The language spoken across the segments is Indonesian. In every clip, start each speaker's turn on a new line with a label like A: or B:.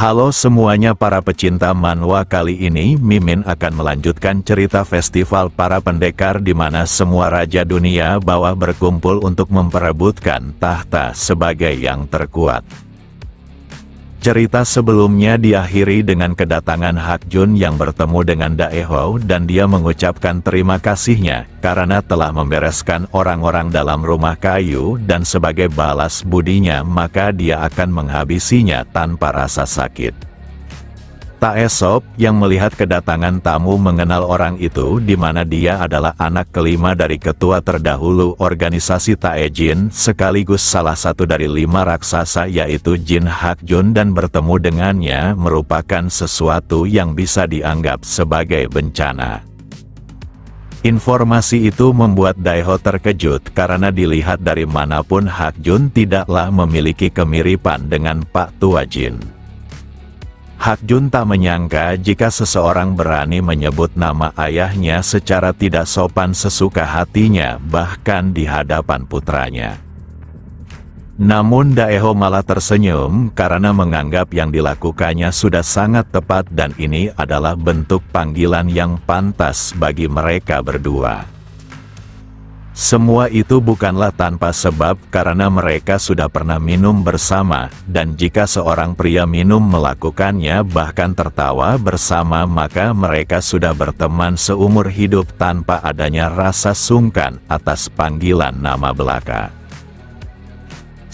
A: Halo semuanya para pecinta manhwa, kali ini Mimin akan melanjutkan cerita festival para pendekar di mana semua raja dunia bawah berkumpul untuk memperebutkan tahta sebagai yang terkuat. Cerita sebelumnya diakhiri dengan kedatangan Hak Jun yang bertemu dengan Daeho dan dia mengucapkan terima kasihnya karena telah membereskan orang-orang dalam rumah kayu dan sebagai balas budinya maka dia akan menghabisinya tanpa rasa sakit. Taesop yang melihat kedatangan tamu mengenal orang itu di mana dia adalah anak kelima dari ketua terdahulu organisasi Taejin sekaligus salah satu dari 5 raksasa yaitu Jin Hak Jun, dan bertemu dengannya merupakan sesuatu yang bisa dianggap sebagai bencana. Informasi itu membuat Daeho terkejut karena dilihat dari manapun Hak Jun tidaklah memiliki kemiripan dengan Pak Tua Jin. Hak Jun tak menyangka jika seseorang berani menyebut nama ayahnya secara tidak sopan sesuka hatinya bahkan di hadapan putranya. Namun Daeho malah tersenyum karena menganggap yang dilakukannya sudah sangat tepat dan ini adalah bentuk panggilan yang pantas bagi mereka berdua. Semua itu bukanlah tanpa sebab karena mereka sudah pernah minum bersama, dan jika seorang pria minum melakukannya bahkan tertawa bersama maka mereka sudah berteman seumur hidup tanpa adanya rasa sungkan atas panggilan nama belaka.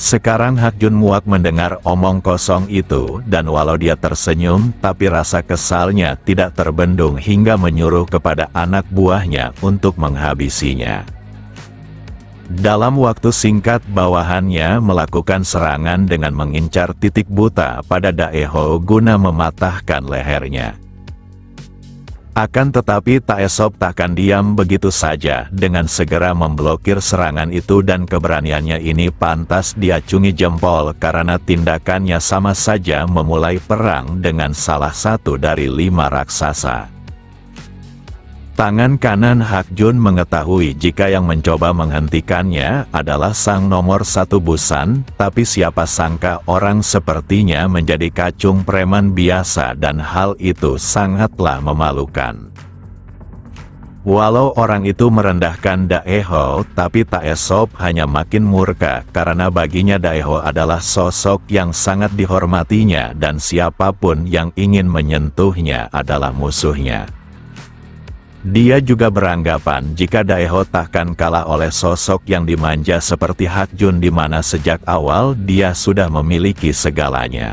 A: Sekarang Hak Jun muak mendengar omong kosong itu dan walau dia tersenyum tapi rasa kesalnya tidak terbendung hingga menyuruh kepada anak buahnya untuk menghabisinya. Dalam waktu singkat bawahannya melakukan serangan dengan mengincar titik buta pada Daeho guna mematahkan lehernya. Akan tetapi Taesop takkan diam begitu saja dengan segera memblokir serangan itu dan keberaniannya ini pantas diacungi jempol karena tindakannya sama saja memulai perang dengan salah satu dari 5 raksasa. Tangan kanan Hak Jun mengetahui jika yang mencoba menghentikannya adalah sang nomor 1 Busan, tapi siapa sangka orang sepertinya menjadi kacung preman biasa dan hal itu sangatlah memalukan. Walau orang itu merendahkan Daeho, tapi Taesop hanya makin murka karena baginya Daeho adalah sosok yang sangat dihormatinya dan siapapun yang ingin menyentuhnya adalah musuhnya. Dia juga beranggapan jika Daeho takkan kalah oleh sosok yang dimanja seperti Hak Jun di mana sejak awal dia sudah memiliki segalanya.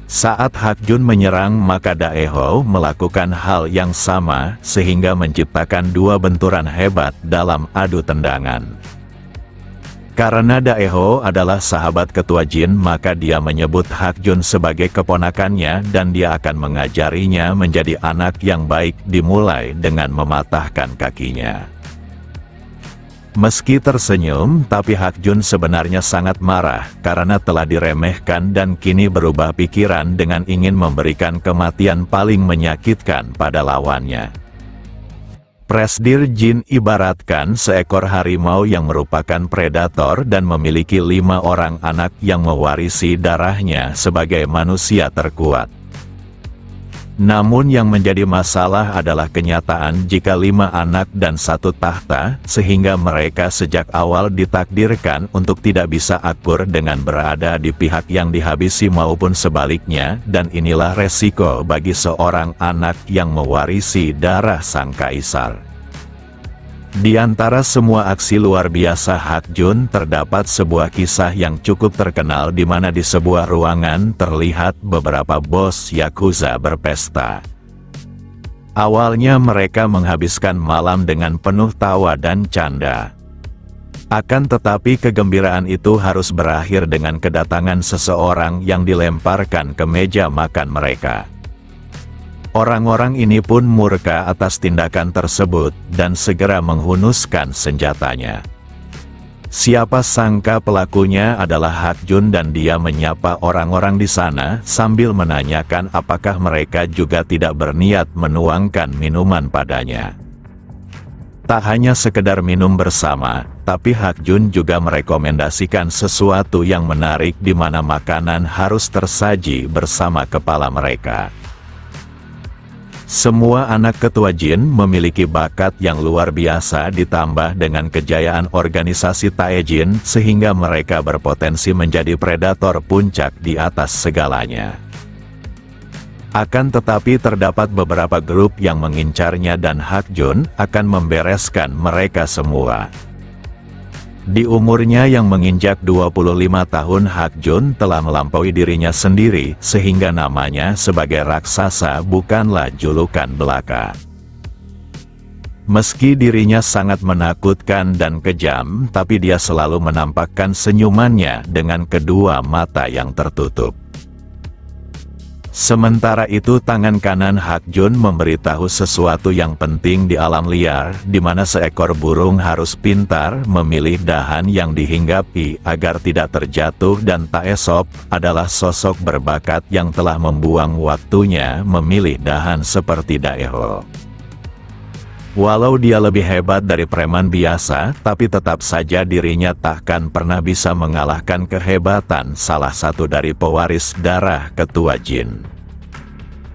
A: Saat Hak Jun menyerang maka Daeho melakukan hal yang sama sehingga menciptakan 2 benturan hebat dalam adu tendangan. Karena Daeho adalah sahabat ketua Jin maka dia menyebut Hak Jun sebagai keponakannya dan dia akan mengajarinya menjadi anak yang baik dimulai dengan mematahkan kakinya. Meski tersenyum tapi Hak Jun sebenarnya sangat marah karena telah diremehkan dan kini berubah pikiran dengan ingin memberikan kematian paling menyakitkan pada lawannya. Presdir Jin ibaratkan seekor harimau yang merupakan predator dan memiliki 5 orang anak yang mewarisi darahnya sebagai manusia terkuat. Namun yang menjadi masalah adalah kenyataan jika 5 anak dan 1 tahta, sehingga mereka sejak awal ditakdirkan untuk tidak bisa akur dengan berada di pihak yang dihabisi maupun sebaliknya, dan inilah resiko bagi seorang anak yang mewarisi darah sang kaisar. Di antara semua aksi luar biasa Hak Jun terdapat sebuah kisah yang cukup terkenal di mana di sebuah ruangan terlihat beberapa bos Yakuza berpesta. Awalnya mereka menghabiskan malam dengan penuh tawa dan canda. Akan tetapi kegembiraan itu harus berakhir dengan kedatangan seseorang yang dilemparkan ke meja makan mereka. Orang-orang ini pun murka atas tindakan tersebut dan segera menghunuskan senjatanya. Siapa sangka pelakunya adalah Hak Jun dan dia menyapa orang-orang di sana sambil menanyakan apakah mereka juga tidak berniat menuangkan minuman padanya. Tak hanya sekedar minum bersama, tapi Hak Jun juga merekomendasikan sesuatu yang menarik di mana makanan harus tersaji bersama kepala mereka. Semua anak ketua Jin memiliki bakat yang luar biasa ditambah dengan kejayaan organisasi Taejin sehingga mereka berpotensi menjadi predator puncak di atas segalanya. Akan tetapi terdapat beberapa grup yang mengincarnya dan Hak Jun akan membereskan mereka semua. Di umurnya yang menginjak 25 tahun Hak Jun telah melampaui dirinya sendiri sehingga namanya sebagai raksasa bukanlah julukan belaka. Meski dirinya sangat menakutkan dan kejam, tapi dia selalu menampakkan senyumannya dengan kedua mata yang tertutup. Sementara itu tangan kanan Hak Jun memberitahu sesuatu yang penting di alam liar, di mana seekor burung harus pintar memilih dahan yang dihinggapi agar tidak terjatuh dan Taesop adalah sosok berbakat yang telah membuang waktunya memilih dahan seperti Daeho. Walau dia lebih hebat dari preman biasa, tapi tetap saja dirinya takkan pernah bisa mengalahkan kehebatan salah satu dari pewaris darah ketua Jin.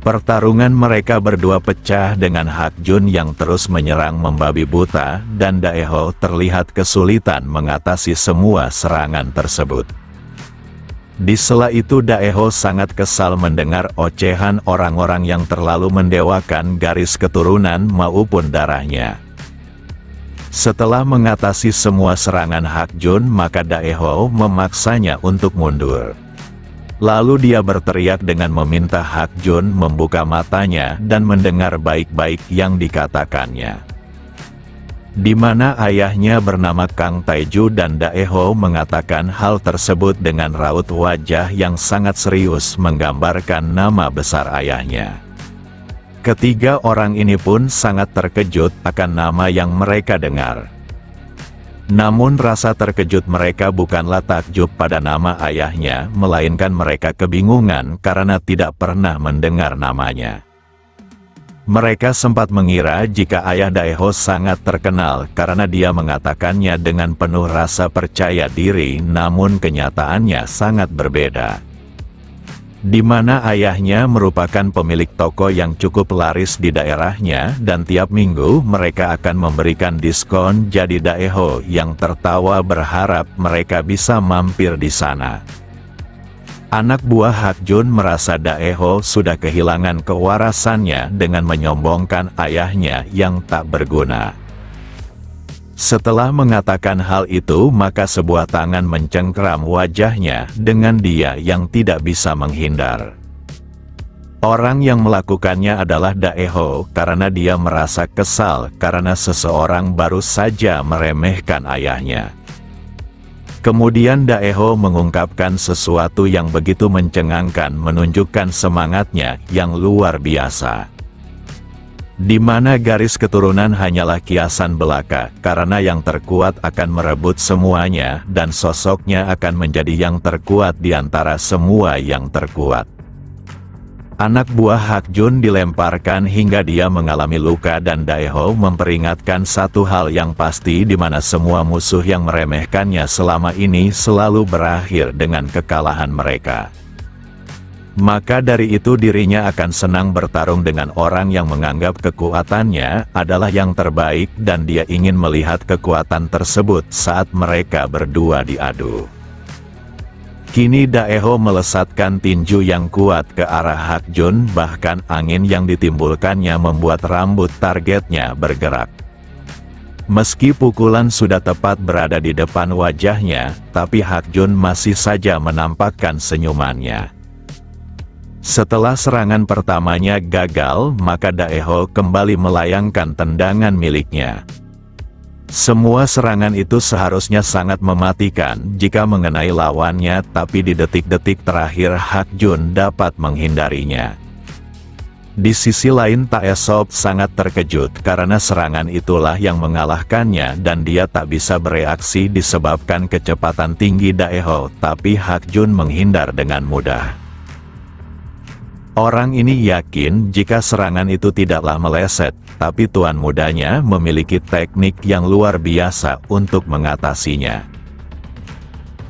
A: Pertarungan mereka berdua pecah dengan Hak Jun yang terus menyerang membabi buta, dan Daeho terlihat kesulitan mengatasi semua serangan tersebut. Di sela itu Daeho sangat kesal mendengar ocehan orang-orang yang terlalu mendewakan garis keturunan maupun darahnya. Setelah mengatasi semua serangan Hak Jun, maka Daeho memaksanya untuk mundur. Lalu dia berteriak dengan meminta Hak Jun membuka matanya dan mendengar baik-baik yang dikatakannya. Di mana ayahnya bernama Kang Taeju dan Daeho mengatakan hal tersebut dengan raut wajah yang sangat serius menggambarkan nama besar ayahnya. Ketiga orang ini pun sangat terkejut akan nama yang mereka dengar. Namun rasa terkejut mereka bukanlah takjub pada nama ayahnya, melainkan mereka kebingungan karena tidak pernah mendengar namanya. Mereka sempat mengira jika ayah Daeho sangat terkenal karena dia mengatakannya dengan penuh rasa percaya diri, namun kenyataannya sangat berbeda. Di mana ayahnya merupakan pemilik toko yang cukup laris di daerahnya dan tiap minggu mereka akan memberikan diskon, jadi Daeho yang tertawa berharap mereka bisa mampir di sana. Anak buah Hak Jun merasa Daeho sudah kehilangan kewarasannya dengan menyombongkan ayahnya yang tak berguna. Setelah mengatakan hal itu, maka sebuah tangan mencengkram wajahnya dengan dia yang tidak bisa menghindar. Orang yang melakukannya adalah Daeho karena dia merasa kesal karena seseorang baru saja meremehkan ayahnya. Kemudian Daeho mengungkapkan sesuatu yang begitu mencengangkan, menunjukkan semangatnya yang luar biasa. Di mana garis keturunan hanyalah kiasan belaka, karena yang terkuat akan merebut semuanya, dan sosoknya akan menjadi yang terkuat di antara semua yang terkuat. Anak buah Hak Jun dilemparkan hingga dia mengalami luka dan Daeho memperingatkan satu hal yang pasti, di mana semua musuh yang meremehkannya selama ini selalu berakhir dengan kekalahan mereka. Maka dari itu dirinya akan senang bertarung dengan orang yang menganggap kekuatannya adalah yang terbaik dan dia ingin melihat kekuatan tersebut saat mereka berdua diadu. Kini Daeho melesatkan tinju yang kuat ke arah Hak Jun, bahkan angin yang ditimbulkannya membuat rambut targetnya bergerak. Meski pukulan sudah tepat berada di depan wajahnya, tapi Hak Jun masih saja menampakkan senyumannya. Setelah serangan pertamanya gagal, maka Daeho kembali melayangkan tendangan miliknya. Semua serangan itu seharusnya sangat mematikan jika mengenai lawannya, tapi di detik-detik terakhir Hak Jun dapat menghindarinya. Di sisi lain Taesop sangat terkejut karena serangan itulah yang mengalahkannya dan dia tak bisa bereaksi disebabkan kecepatan tinggi Daeho, tapi Hak Jun menghindar dengan mudah. Orang ini yakin jika serangan itu tidaklah meleset, tapi tuan mudanya memiliki teknik yang luar biasa untuk mengatasinya.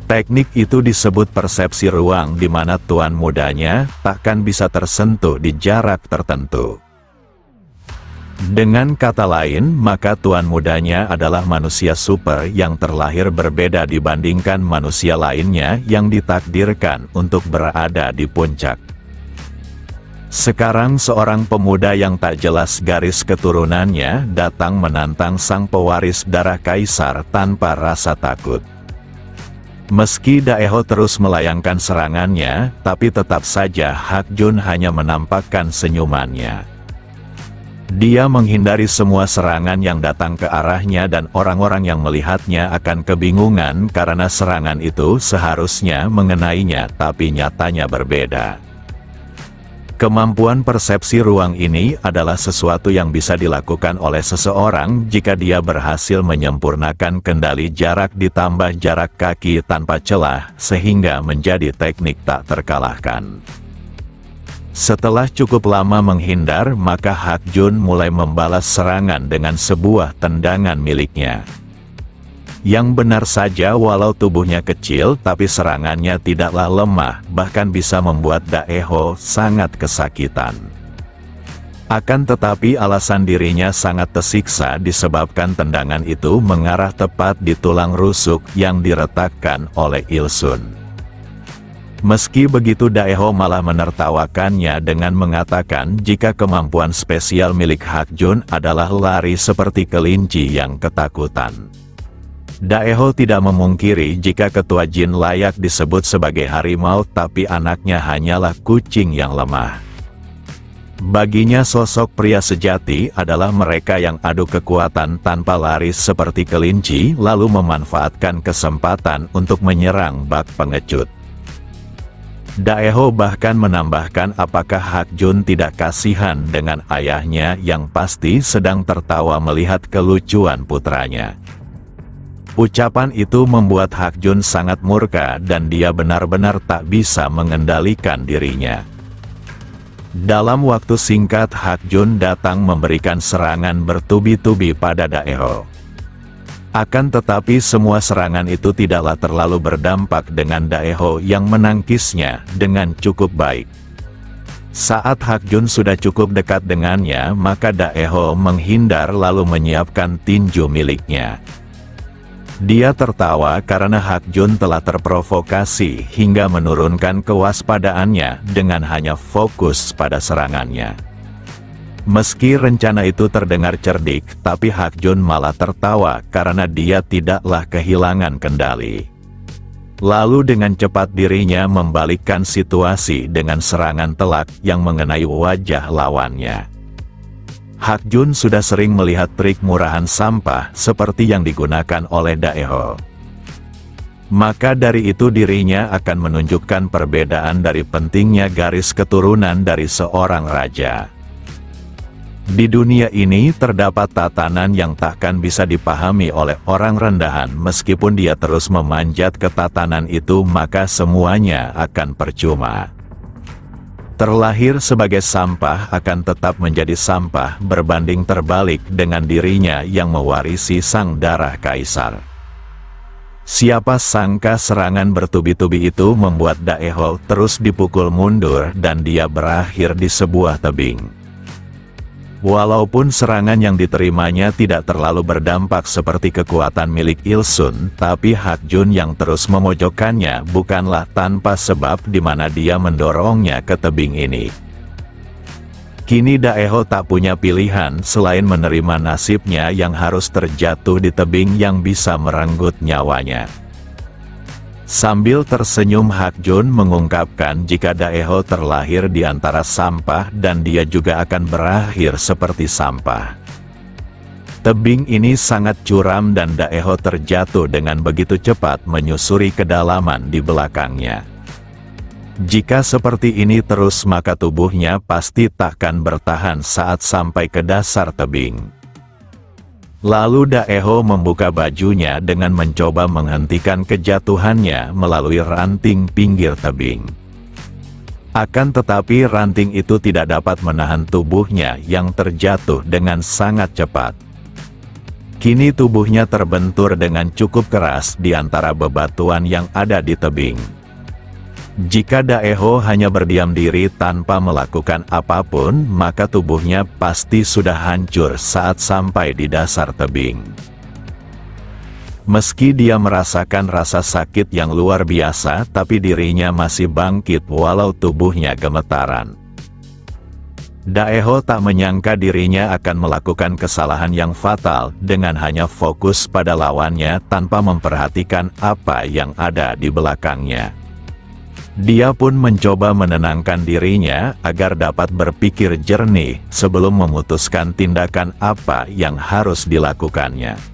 A: Teknik itu disebut persepsi ruang, di mana tuan mudanya takkan bisa tersentuh di jarak tertentu. Dengan kata lain, maka tuan mudanya adalah manusia super yang terlahir berbeda dibandingkan manusia lainnya yang ditakdirkan untuk berada di puncak. Sekarang seorang pemuda yang tak jelas garis keturunannya datang menantang sang pewaris darah kaisar tanpa rasa takut. Meski Daeho terus melayangkan serangannya, tapi tetap saja Hak Jun hanya menampakkan senyumannya. Dia menghindari semua serangan yang datang ke arahnya dan orang-orang yang melihatnya akan kebingungan karena serangan itu seharusnya mengenainya tapi nyatanya berbeda. Kemampuan persepsi ruang ini adalah sesuatu yang bisa dilakukan oleh seseorang jika dia berhasil menyempurnakan kendali jarak ditambah jarak kaki tanpa celah sehingga menjadi teknik tak terkalahkan. Setelah cukup lama menghindar, maka Hak Jun mulai membalas serangan dengan sebuah tendangan miliknya. Yang benar saja walau tubuhnya kecil tapi serangannya tidaklah lemah, bahkan bisa membuat Daeho sangat kesakitan. Akan tetapi alasan dirinya sangat tersiksa disebabkan tendangan itu mengarah tepat di tulang rusuk yang diretakkan oleh Ilsun. Meski begitu Daeho malah menertawakannya dengan mengatakan jika kemampuan spesial milik Hak Jun adalah lari seperti kelinci yang ketakutan. Daeho tidak memungkiri jika ketua Jin layak disebut sebagai harimau tapi anaknya hanyalah kucing yang lemah. Baginya sosok pria sejati adalah mereka yang adu kekuatan tanpa lari seperti kelinci lalu memanfaatkan kesempatan untuk menyerang bak pengecut. Daeho bahkan menambahkan apakah Hak Jun tidak kasihan dengan ayahnya yang pasti sedang tertawa melihat kelucuan putranya. Ucapan itu membuat Hak Jun sangat murka dan dia benar-benar tak bisa mengendalikan dirinya. Dalam waktu singkat Hak Jun datang memberikan serangan bertubi-tubi pada Daeho. Akan tetapi semua serangan itu tidaklah terlalu berdampak dengan Daeho yang menangkisnya dengan cukup baik. Saat Hak Jun sudah cukup dekat dengannya, maka Daeho menghindar lalu menyiapkan tinju miliknya. Dia tertawa karena Hak Jun telah terprovokasi hingga menurunkan kewaspadaannya dengan hanya fokus pada serangannya. Meski rencana itu terdengar cerdik, tapi Hak Jun malah tertawa karena dia tidaklah kehilangan kendali. Lalu dengan cepat dirinya membalikkan situasi dengan serangan telak yang mengenai wajah lawannya. Hak Jun sudah sering melihat trik murahan sampah seperti yang digunakan oleh Daeho. Maka dari itu dirinya akan menunjukkan perbedaan dari pentingnya garis keturunan dari seorang raja. Di dunia ini terdapat tatanan yang takkan bisa dipahami oleh orang rendahan meskipun dia terus memanjat ke tatanan itu maka semuanya akan percuma. Terlahir sebagai sampah akan tetap menjadi sampah berbanding terbalik dengan dirinya yang mewarisi sang darah kaisar. Siapa sangka serangan bertubi-tubi itu membuat Daeho terus dipukul mundur dan dia berakhir di sebuah tebing. Walaupun serangan yang diterimanya tidak terlalu berdampak seperti kekuatan milik Ilsun, tapi Hak Jun yang terus memojokkannya bukanlah tanpa sebab di mana dia mendorongnya ke tebing ini. Kini Daeho tak punya pilihan selain menerima nasibnya yang harus terjatuh di tebing yang bisa merenggut nyawanya. Sambil tersenyum Hak Jun mengungkapkan jika Daeho terlahir di antara sampah dan dia juga akan berakhir seperti sampah. Tebing ini sangat curam dan Daeho terjatuh dengan begitu cepat menyusuri kedalaman di belakangnya. Jika seperti ini terus maka tubuhnya pasti takkan bertahan saat sampai ke dasar tebing. Lalu Daeho membuka bajunya dengan mencoba menghentikan kejatuhannya melalui ranting pinggir tebing. Akan tetapi ranting itu tidak dapat menahan tubuhnya yang terjatuh dengan sangat cepat. Kini tubuhnya terbentur dengan cukup keras di antara bebatuan yang ada di tebing. Jika Daeho hanya berdiam diri tanpa melakukan apapun, maka tubuhnya pasti sudah hancur saat sampai di dasar tebing. Meski dia merasakan rasa sakit yang luar biasa, tapi dirinya masih bangkit walau tubuhnya gemetaran. Daeho tak menyangka dirinya akan melakukan kesalahan yang fatal dengan hanya fokus pada lawannya tanpa memperhatikan apa yang ada di belakangnya. Dia pun mencoba menenangkan dirinya agar dapat berpikir jernih sebelum memutuskan tindakan apa yang harus dilakukannya.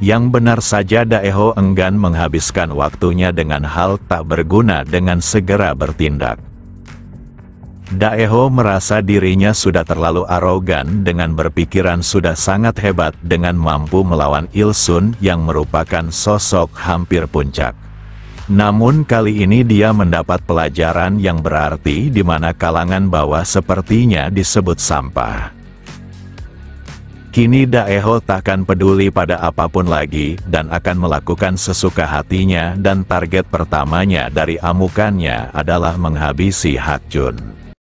A: Yang benar saja Daeho enggan menghabiskan waktunya dengan hal tak berguna dengan segera bertindak. Daeho merasa dirinya sudah terlalu arogan dengan berpikiran sudah sangat hebat dengan mampu melawan Ilsun yang merupakan sosok hampir puncak. Namun kali ini dia mendapat pelajaran yang berarti di mana kalangan bawah sepertinya disebut sampah. Kini Daeho takkan peduli pada apapun lagi dan akan melakukan sesuka hatinya, dan target pertamanya dari amukannya adalah menghabisi Hakjun.